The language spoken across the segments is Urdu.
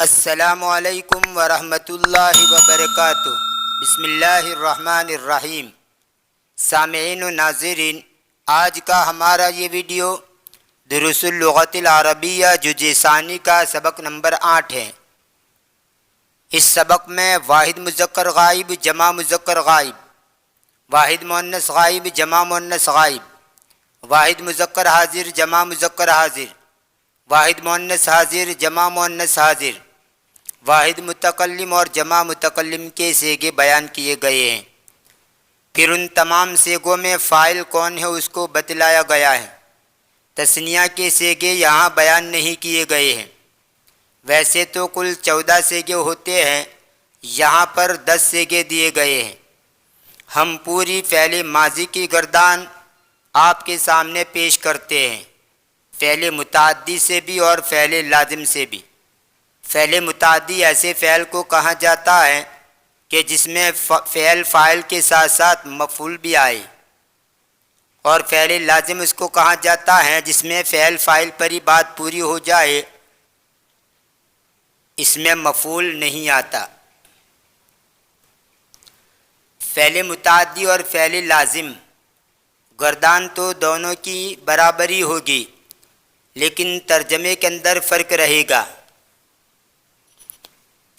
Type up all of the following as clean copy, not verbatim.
السلام علیکم ورحمۃ اللہ وبرکاتہ۔ بسم اللہ الرحمن الرحیم۔ سامعین و ناظرین، آج کا ہمارا یہ ویڈیو دروس اللغت العربیہ جزء ثانی کا سبق نمبر 8 ہے۔ اس سبق میں واحد مذکر غائب جمع مذکر غائب، واحد مؤنث غائب جمع مؤنث غائب، واحد مذکر حاضر جمع مذکر حاضر، واحد مؤنث حاضر جمع مؤنث حاضر، واحد متکلم اور جمع متکلم کے صیغے بیان کیے گئے ہیں۔ پھر ان تمام صیغوں میں فاعل کون ہے اس کو بتلایا گیا ہے۔ تثنیہ کے صیغے یہاں بیان نہیں کیے گئے ہیں۔ ویسے تو کل 14 صیغے ہوتے ہیں، یہاں پر 10 صیغے دیے گئے ہیں۔ ہم پوری فعل ماضی کی گردان آپ کے سامنے پیش کرتے ہیں، فعل متعدی سے بھی اور فعل لازم سے بھی۔ فعل متعدی ایسے فعل کو کہا جاتا ہے کہ جس میں فعل فاعل کے ساتھ ساتھ مفعول بھی آئے، اور فعل لازم اس کو کہا جاتا ہے جس میں فعل فاعل پر ہی بات پوری ہو جائے، اس میں مفعول نہیں آتا۔ فعل متعدی اور فعل لازم گردان تو دونوں کی برابری ہوگی، لیکن ترجمے کے اندر فرق رہے گا۔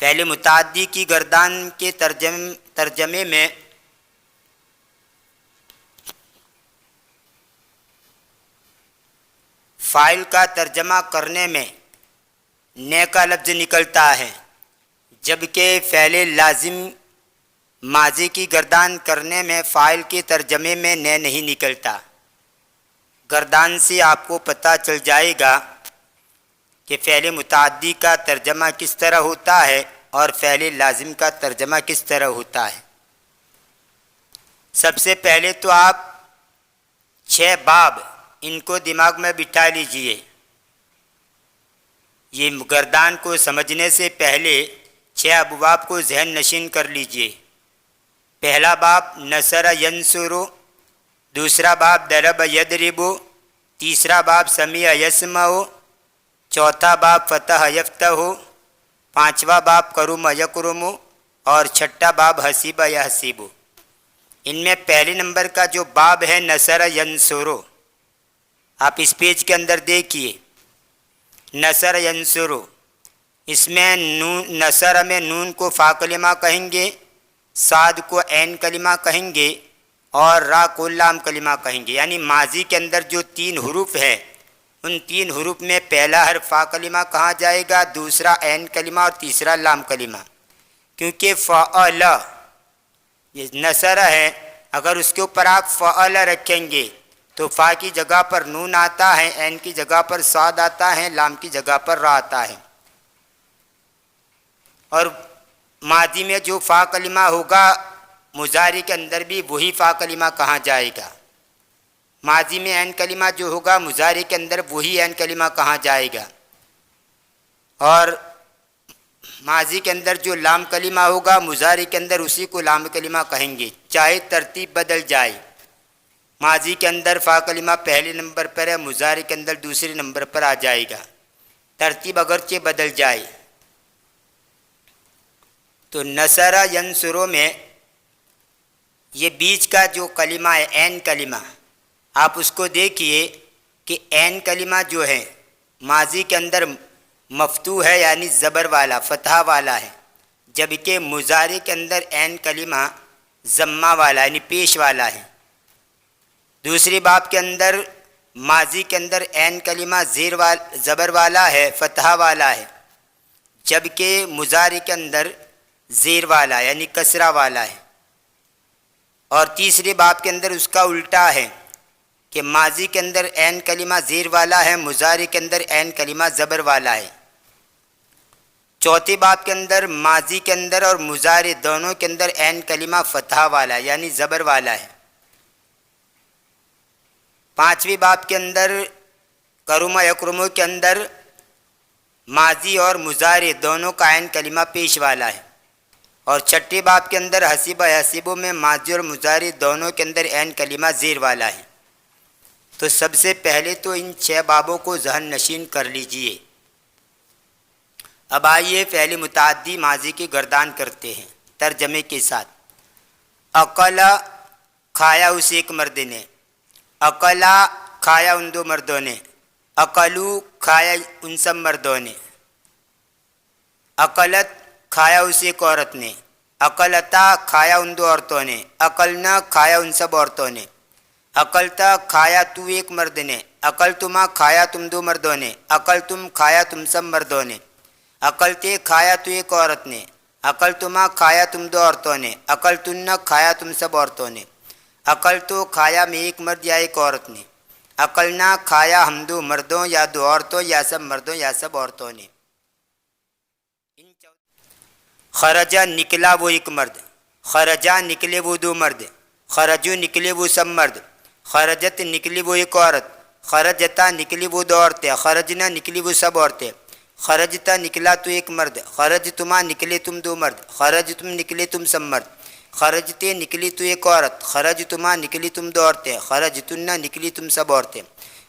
فعل متعدی کی گردان کے ترجمے میں فاعل کا ترجمہ کرنے میں نے کا لفظ نکلتا ہے، جبکہ فعل لازم ماضی کی گردان کرنے میں فاعل کے ترجمے میں نے نہیں نکلتا۔ گردان سے آپ کو پتہ چل جائے گا کہ فعل متعدی کا ترجمہ کس طرح ہوتا ہے اور فعل لازم کا ترجمہ کس طرح ہوتا ہے۔ سب سے پہلے تو آپ 6 باب ان کو دماغ میں بٹھا لیجئے۔ یہ گردان کو سمجھنے سے پہلے 6 ابواب کو ذہن نشین کر لیجئے۔ پہلا باب نصر ینصر، دوسرا باب ضرب یضرب، تیسرا باب سمع یسمع، چوتھا باب فتح یفتح، پانچواں باب کرم یکرم، اور چھٹا باب حسیب یحسب۔ ان میں پہلے نمبر کا جو باب ہے نصر ینصر، آپ اس پیج کے اندر دیکھیے، نصر ینصر، اس میں نصر میں نون کو فا کلمہ کہیں گے، صاد کو عین کلمہ کہیں گے، اور را کو لام کلمہ کہیں گے۔ یعنی ماضی کے اندر جو 3 حروف ہیں، ان 3 حروف میں پہلا حرف فا کلمہ کہا جائے گا، دوسرا عین کلمہ اور تیسرا لام کلمہ۔ کیونکہ فعل یہ نصر ہے، اگر اس کے اوپر آپ فعل رکھیں گے تو فا کی جگہ پر نون آتا ہے، عین کی جگہ پر صاد آتا ہے، لام کی جگہ پر را آتا ہے۔ اور ماضی میں جو فا کلمہ ہوگا مضارع کے اندر بھی وہی فا کلمہ کہا جائے گا۔ ماضی میں عین کلمہ جو ہوگا مضارع کے اندر وہی عین کلمہ کہا جائے گا، اور ماضی کے اندر جو لام کلمہ ہوگا مضارع کے اندر اسی کو لام کلمہ کہیں گے، چاہے ترتیب بدل جائے۔ ماضی کے اندر فا کلمہ پہلے نمبر پر ہے، مضارع کے اندر دوسرے نمبر پر آ جائے گا، ترتیب اگرچہ بدل جائے۔ تو نصر ینصر میں یہ بیچ کا جو کلمہ ہے عین کلمہ، آپ اس کو دیکھیے کہ عین کلمہ جو ہے ماضی کے اندر مفتوح ہے، یعنی زبر والا فتحہ والا ہے، جبکہ مضارع کے اندر عین کلمہ ضمہ والا یعنی پیش والا ہے۔ دوسری باب کے اندر ماضی کے اندر عین کلمہ زبر والا ہے، فتحہ والا ہے، جبکہ مضارع کے اندر زیر والا یعنی کسرہ والا ہے۔ اور تیسری باب کے اندر اس کا الٹا ہے کہ ماضی کے اندر عین کلمہ زیر والا ہے، مضارع کے اندر عین کلمہ زبر والا ہے۔ چوتھی باب کے اندر ماضی کے اندر اور مضارع دونوں کے اندر عین کلمہ فتحہ والا ہے یعنی زبر والا ہے۔ پانچویں باب کے اندر کرم یکرم کے اندر ماضی اور مضارع دونوں کا عین کلمہ پیش والا ہے، اور چھٹی باب کے اندر حسیب یحسب میں ماضی اور مضارع دونوں کے اندر عین کلمہ زیر والا ہے۔ تو سب سے پہلے تو ان 6 بابوں کو ذہن نشین کر لیجئے۔ اب آئیے فعل متعدی ماضی کی گردان کرتے ہیں ترجمے کے ساتھ۔ اکلا کھایا اس ایک مرد نے، اکلا کھایا ان دو مردوں نے، اکلو کھایا ان سب مردوں نے، اکلت کھایا اس ایک عورت نے، اکلتا کھایا ان دو عورتوں نے، اکلنا کھایا ان سب عورتوں نے، اکلتا کھایا تو ایک مرد نے، اکلتما کھایا تم دو مردوں نے، اکلتم کھایا تم سب مردوں نے، اکلتے کھایا تو ایک عورت نے، اکلتما کھایا تم دو عورتوں نے، اکلتن کھایا تم سب عورتوں نے، اکلتو کھایا میں ایک مرد یا ایک عورت نے، اکلنا کھایا ہم دو مردوں یا دو عورتوں یا سب مردوں یا سب عورتوں نے۔ خرجہ نکلا وہ ایک مرد، خرجہ نکلے وہ دو مرد، خرجو نکلے وہ سب مرد، خرجت نکلی وہ ایک عورت، خرجتا نکلی وہ دو عورتیں، خرجنا نکلی وہ سب عورتیں، خرجتا نکلا تو ایک مرد، خرجتما نکلے تم دو مرد، خرجتم نکلے تم سب مرد، خرجتے نکلی تو ایک عورت، خرجتما نکلی تم دو عورتیں، خرجتن نکلی تم سب عورتیں،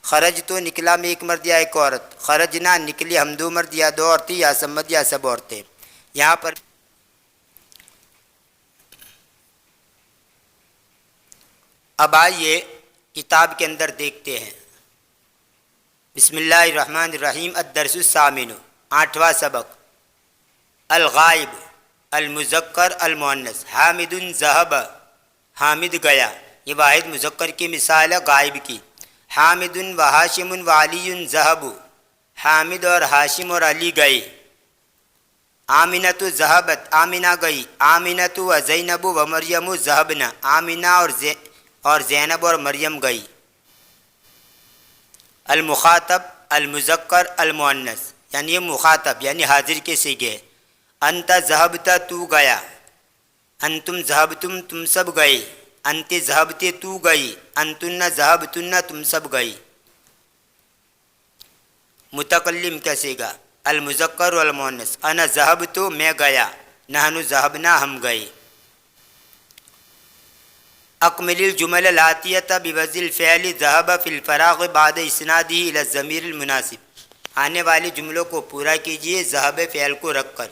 خرج تو نکلا میں ایک مرد یا ایک عورت، خرجنا نکلی ہم دو مرد یا دو عورتیں یا سب مرد یا سب عورتیں۔ یہاں پر اب آئیے کتاب کے اندر دیکھتے ہیں۔ بسم اللہ الرحمن الرحیم۔ الدرس الثامن، 8واں سبق۔ الغائب المذکر المؤنث۔ حامد ذہب، حامد گیا، یہ واحد مذکر کی مثال ہے غائب کی۔ حامد و ہاشم و علی ذہب، حامد اور ہاشم اور علی گئے۔ آمنۃ ذہبت، آمنہ گئی۔ آمنۃ و زینب و مریم ذہبنا، آمنہ اور زینب اور مریم گئی۔ المخاطب المذکر المؤنث، یعنی یہ مخاطب یعنی حاضر کے صیغے۔ انت ذہبت، تو گیا۔ انتم ذہبتم، تم سب گئے۔ انت ذہبتے، تو گئی۔ انتن ذہبتن، تم سب گئی۔ متکلم کا صیغہ المذکر والمؤنث۔ انا ذہبت، میں گیا۔ نحن ذہبنا، ہم گئے۔ اکمل الجمل الآتیۃ بوضع الفعل ذہب فی الفراغ بعد اسنادہ الی الضمیر المناسب۔ آنے والے جملوں کو پورا کیجیے ذہب فعل کو رکھ کر،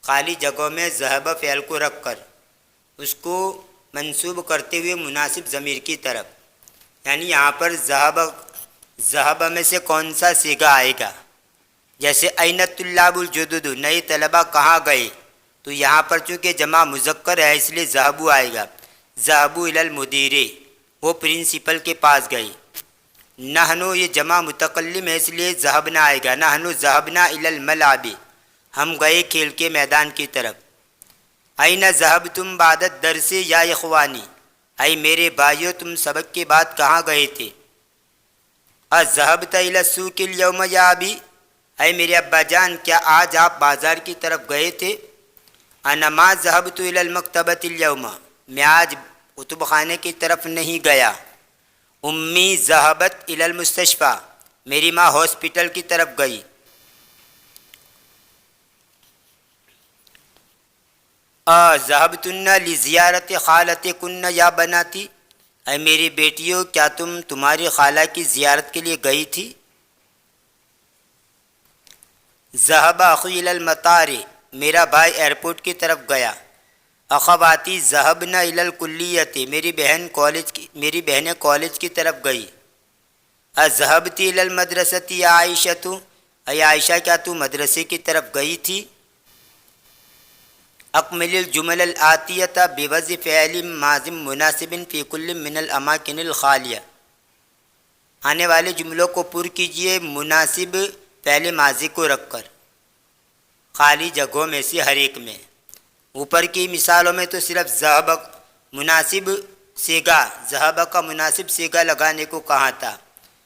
خالی جگہوں میں ذہب فعل کو رکھ کر اس کو منسوب کرتے ہوئے مناسب ضمیر کی طرف۔ یعنی یہاں پر ذہب میں سے کون سا صیغہ آئے گا؟ جیسے این الطلاب الجدد، نئے طلبہ کہاں گئے؟ تو یہاں پر چونکہ جمع مذکر ہے اس لیے ذہبو آئے گا۔ ذہبوا الی المدیر، وہ پرنسپل کے پاس گئی۔ نحنو، یہ جمع متکلم ہے اس لیے ذہبنا آئے گا۔ نحنو ذہبنا الی الملعب، ہم گئے کھیل کے میدان کی طرف۔ این ذہبتم بعد الدرس یا اخوانی، اے میرے بھائیو تم سبق کے بعد کہاں گئے تھے؟ اذهبت الی السوق اليوم یا ابی، اے میرے ابا جان کیا آج آپ بازار کی طرف گئے تھے؟ انا ما ذهبت الی المکتبۃ اليوم، میں آج کتب خانے کی طرف نہیں گیا۔ امی ذہبت الی المستشفیٰ، میری ماں ہاسپٹل کی طرف گئی۔ ذہبتن لزیارت خالتکن یا بناتی، اے میری بیٹیوں کیا تم تمہاری خالہ کی زیارت کے لیے گئی تھی؟ ذہب اخی الی المطار، میرا بھائی ایئرپورٹ کی طرف گیا۔ اخواتی ذہبن الی الکلیۃ، میری بہنیں کالج کی طرف گئی۔ اذهبتی الی المدرسۃ یا عائشۃ، اے عائشہ کیا تو مدرسے کی طرف گئی تھی؟ اکمل الجمل الآتیۃ بوضع فعل ماضی مناسب فی کل من الاماکن الخالیہ، آنے والے جملوں کو پر کیجیے مناسب فعل ماضی کو رکھ کر خالی جگہوں میں سے ہر ایک میں۔ اوپر کی مثالوں میں تو صرف ذہب مناسب صیغہ، ذہب کا مناسب صیغہ لگانے کو کہا تھا۔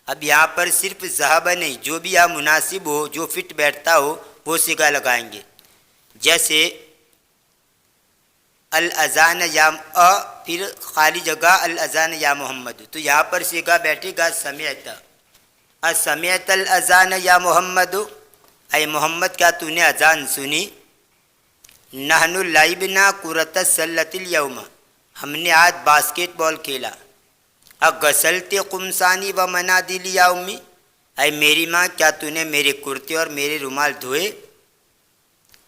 اب یہاں پر صرف ذہب نہیں، جو بھی یہاں مناسب ہو، جو فٹ بیٹھتا ہو وہ صیغہ لگائیں گے۔ جیسے الاذان یا پھر خالی جگہ الاذان یا محمد، تو یہاں پر صیغہ بیٹھے گا سمعت۔ سمعت الاذان یا محمد، اے محمد کیا تو نے اذان سنی؟ نحن لعبنا کرۃ السلۃ اليوم، ہم نے آج باسکٹ بال کھیلا۔ غسلت قمصانی و منادیلی یا امی، اے میری ماں کیا تو نے میرے کرتے اور میرے رومال دھوئے؟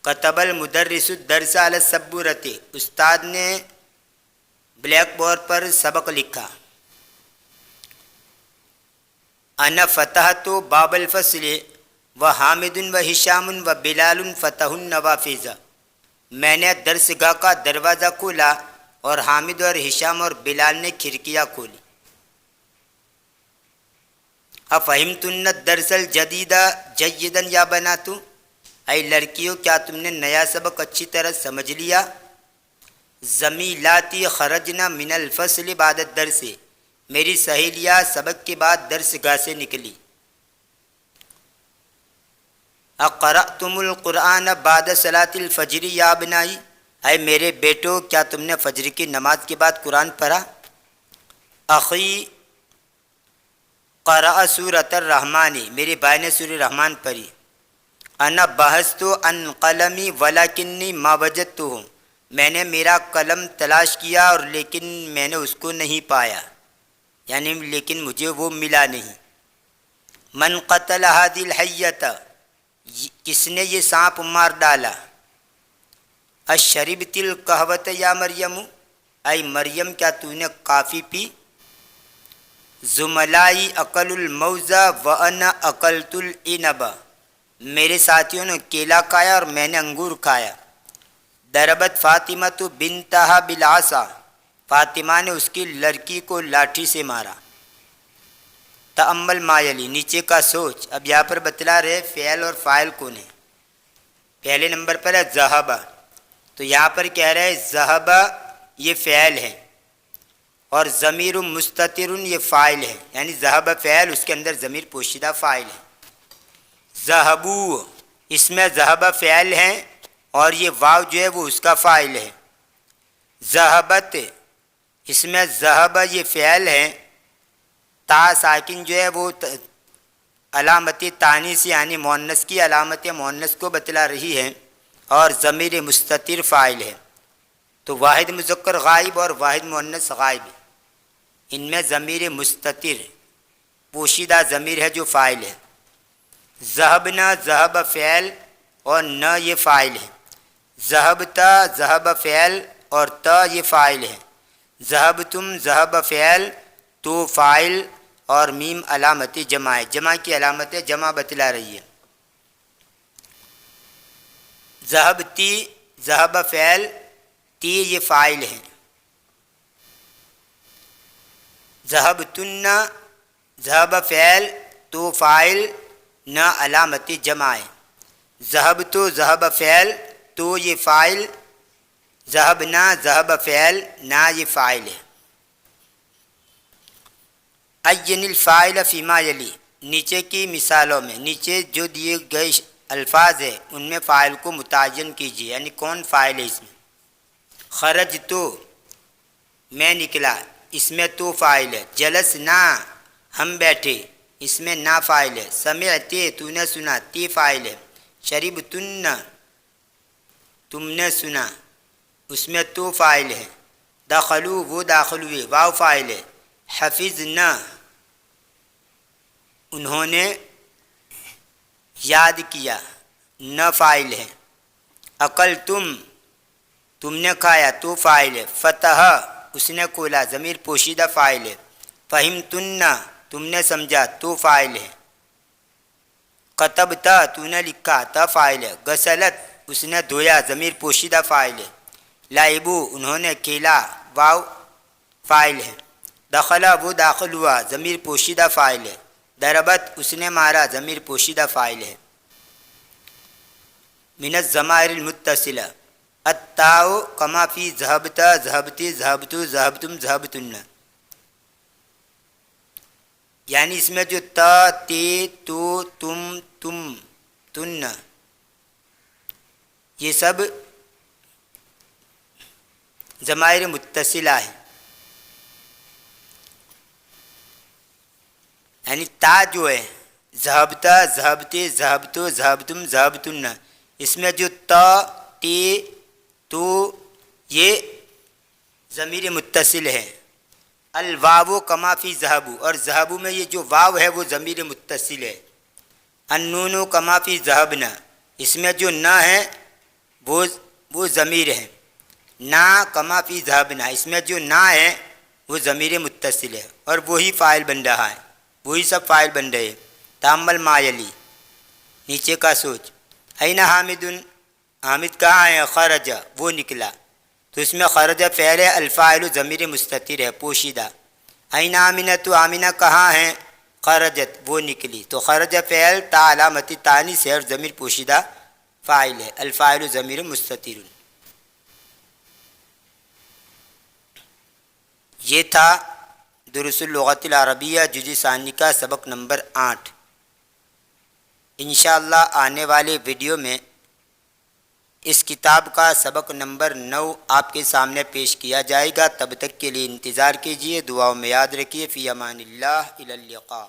کتب المدرس الدرس علی السبورۃ، استاد نے بلیک بورڈ پر سبق لکھا. انا فتحت باب الفصل وحامد وہشام وبلال فتح النوافذ، میں نے درسگاہ کا دروازہ کھولا اور حامد اور ہشام اور بلال نے کھڑکیاں کھولی. افہمتن الدرس الجدید جیدا یا بنات، اے لڑکیوں کیا تم نے نیا سبق اچھی طرح سمجھ لیا؟ زمیلاتی خرجنا من الفصل بعد الدرس، میری سہیلیاں سبق کے بعد درسگاہ سے نکلی. اقرأتم القرآن بعد صلاۃ الفجر یا ابنائی، اے میرے بیٹو کیا تم نے فجر کی نماز کے بعد قرآن پڑھا؟ اخی قرأ سورۃ الرحمن، میرے بھائی نے سورہ رحمان پڑھی. انا بحثت عن قلمی ولکنی ما وجدتہ، میں نے میرا قلم تلاش کیا اور لیکن میں نے اس کو نہیں پایا، یعنی لیکن مجھے وہ ملا نہیں. من قتل هذه الحیۃ، کس نے یہ سانپ مار ڈالا؟ اشربت القہوۃ یا مریم، اے مریم کیا تو نے کافی پی؟ زملائی اکل الموز وانا اکلت العنب، میرے ساتھیوں نے کیلا کھایا اور میں نے انگور کھایا. ضربت فاطمۃ بنتہا بالعصا، فاطمہ نے اس کی لڑکی کو لاٹھی سے مارا. تأمل ما یلی، نیچے کا سوچ. اب یہاں پر بتلا رہے فعل اور فاعل کون ہے. پہلے نمبر پر ہے ذہب، تو یہاں پر کہہ رہے ذہب یہ فعل ہے اور ضمیر مستتر یہ فاعل ہے، یعنی ذہب فعل اس کے اندر ضمیر پوشیدہ فاعل ہے. ذہبو اس میں ذہب فعل ہے اور یہ واو جو ہے وہ اس کا فاعل ہے. ذہبت اس میں ذہب یہ فعل ہے، تا ساکن جو ہے وہ علامت تانیث یعنی مؤنث کی علامت مؤنث کو بتلا رہی ہے اور ضمیر مستتر فاعل ہے. تو واحد مذکر غائب اور واحد مؤنث غائب، ان میں ضمیر مستتر پوشیدہ ضمیر ہے جو فاعل ہے. ذہبنا ذہب فعل اور نہ یہ فاعل ہے. ذہبتا ذہب فعل اور تا یہ فاعل ہے. ذہبتم ذہب فعل تو فاعل اور میم علامت جمع ہے، جمع کی علامت جمع بتلا رہی ہے. ذہبتی ذہب فعل، تی یہ فاعل ہے. ذہبتن ذہب فعل تو فاعل نہ علامت جمع ہے. ذہبتو ذہب فعل تو یہ فاعل، ذہبنا ذہب فعل نہ یہ فاعل ہے. عین الفاعل فیما یلی، نیچے کی مثالوں میں نیچے جو دیے گئے الفاظ ہیں ان میں فاعل کو متعین کیجیے، یعنی کون فاعل ہے اس میں. خرج تو میں نکلا، اس میں تو فاعل ہے. جلسنا ہم بیٹھے، اس میں نا فاعل ہے. سمعتے تو نے سنا، تی فاعل ہے. شربتن تم نے سنا، اس میں تو فاعل ہے. دخلو وہ داخل ہوئے، واو فاعل ہے. حفظنا انہوں نے یاد کیا، نہ فاعل ہے. اکل تم نے کھایا، تو فاعل ہے. فتح اس نے کھولا، ضمیر پوشیدہ فاعل ہے. فہمتن تم نے سمجھا، تو فاعل ہے. کتبتا تو نے لکھا، تا فاعل ہے. غسلت اس نے دھویا، ضمیر پوشیدہ فاعل ہے. لائبو انہوں نے کھیلا، واو فاعل ہے. دخلا وہ داخل ہوا، ضمیر پوشیدہ فاعل ہے. ضربت اس نے مارا، ضمیر پوشیدہ فاعل ہے. من الضمائر المتصلہ التاء کما فی ذہبتا ذہبتی ذہبتو ذہبتم ذہبتن، یعنی اس میں جو تا تے تو تم تن یہ سب ضمائر متصلہ ہے. یعنی تا جو ہے ذہبتا ذہبتے ذہبتو ذہبتم ذہبتن، اس میں جو تا تے تو یہ ضمیر متصل ہے. الواو کما فی ذہبو، اور ذہبو میں یہ جو واو ہے وہ ضمیر متصل ہے. النون کما فی ذہبنا، اس میں جو نہ ہے وہ ضمیر ہے۔ نا کما فی ذهبنا، اس میں جو نا ہے وہ ضمیر متصل ہے اور وہی فاعل بن رہا ہے، وہی سب فاعل بن رہے ہیں۔ تامل ما یلی، نیچے کا سوچ۔ این حامد، حامد کہاں ہے؟ خرج، وہ نکلا، تو اس میں خرج فعل ہے، الفاعل ضمیر مستتر ہے پوشیدہ۔ این آمنۃ، آمنہ کہاں ہے؟ خرجت، وہ نکلی، تو خرج فعل تا علامت تانیث ہے اور ضمیر پوشیدہ فاعل ہے، الفاعل ضمیر مستتر۔ یہ تھا دروس اللغۃ العربیہ جزء ثانی کا سبق نمبر 8۔ انشاءاللہ آنے والے ویڈیو میں اس کتاب کا سبق نمبر 9 آپ کے سامنے پیش کیا جائے گا۔ تب تک کے لیے انتظار کیجیے، دعاؤں میں یاد رکھیے۔ فی امان اللہ، الی اللقاء۔